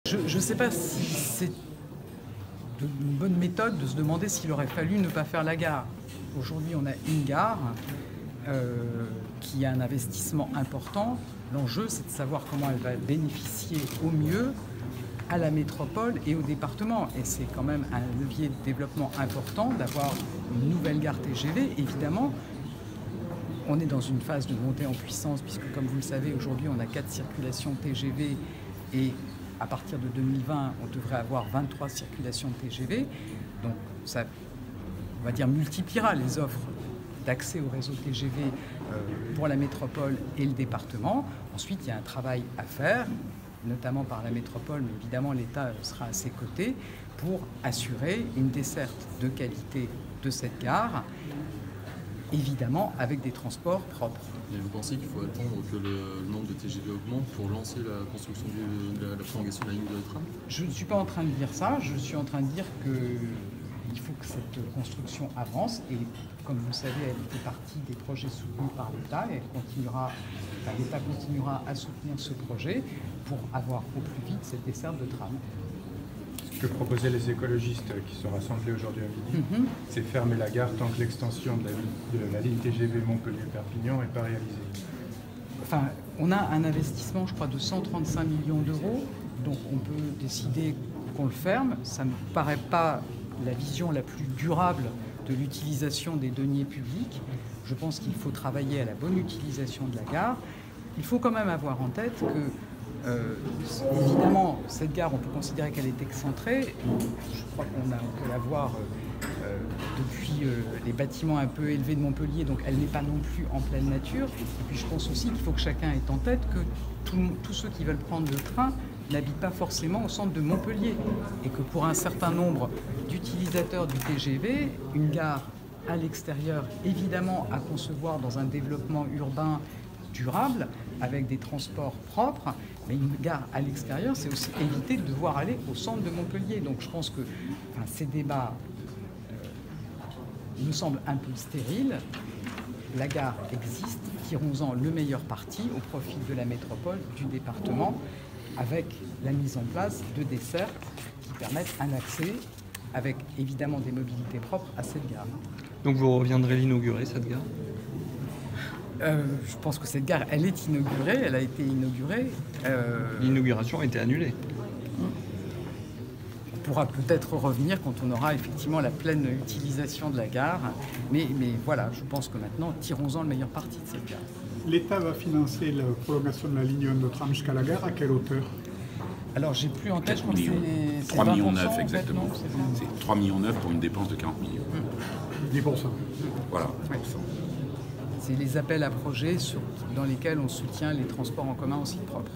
Je ne sais pas si c'est une bonne méthode de se demander s'il aurait fallu ne pas faire la gare. Aujourd'hui, on a une gare qui a un investissement important. L'enjeu, c'est de savoir comment elle va bénéficier au mieux à la métropole et au département. Et c'est quand même un levier de développement important d'avoir une nouvelle gare TGV. Évidemment, on est dans une phase de montée en puissance, puisque comme vous le savez, aujourd'hui, on a 4 circulations TGV et à partir de 2020, on devrait avoir 23 circulations TGV. Donc ça, on va dire, multipliera les offres d'accès au réseau TGV pour la métropole et le département. Ensuite, il y a un travail à faire, notamment par la métropole, mais évidemment l'État sera à ses côtés pour assurer une desserte de qualité de cette gare, évidemment avec des transports propres. Et vous pensez qu'il faut attendre que le nombre de TGV augmente pour lancer la construction de la prolongation de la ligne de tram? Je ne suis pas en train de dire ça, je suis en train de dire qu'il faut que cette construction avance et comme vous le savez, elle fait partie des projets soutenus par l'État et l'État continuera à soutenir ce projet pour avoir au plus vite cette desserte de tram. Ce que proposaient les écologistes qui se rassemblaient aujourd'hui à midi, c'est fermer la gare tant que l'extension de la ligne TGV Montpellier-Perpignan n'est pas réalisée. Enfin, on a un investissement, je crois, de 135 millions d'euros, donc on peut décider qu'on le ferme. Ça ne me paraît pas la vision la plus durable de l'utilisation des deniers publics. Je pense qu'il faut travailler à la bonne utilisation de la gare. Il faut quand même avoir en tête que évidemment, cette gare, on peut considérer qu'elle est excentrée. Je crois qu'on peut la voir depuis les bâtiments un peu élevés de Montpellier, donc elle n'est pas non plus en pleine nature. Et puis je pense aussi qu'il faut que chacun ait en tête que tous ceux qui veulent prendre le train n'habitent pas forcément au centre de Montpellier. Et que pour un certain nombre d'utilisateurs du TGV, une gare à l'extérieur, évidemment à concevoir dans un développement urbain durable, avec des transports propres, mais une gare à l'extérieur, c'est aussi éviter de devoir aller au centre de Montpellier. Donc je pense que ces débats me semblent un peu stériles. La gare existe, tirons-en le meilleur parti au profit de la métropole, du département, avec la mise en place de dessertes qui permettent un accès, avec évidemment des mobilités propres, à cette gare. Donc vous reviendrez l'inaugurer, cette gare ? Je pense que cette gare, elle est inaugurée, elle a été inaugurée. L'inauguration a été annulée. On pourra peut-être revenir quand on aura effectivement la pleine utilisation de la gare. Mais voilà, je pense que maintenant, tirons-en le meilleur parti de cette gare. L'État va financer la prolongation de la ligne de tram jusqu'à la gare à quelle hauteur? Alors j'ai plus en tête, je crois que c'est 3,9 millions en fait, exactement. non, C'est 3,9 millions pour une dépense de 40 millions. 10%. Voilà. Ouais. C'est les appels à projets dans lesquels on soutient les transports en commun en site propre.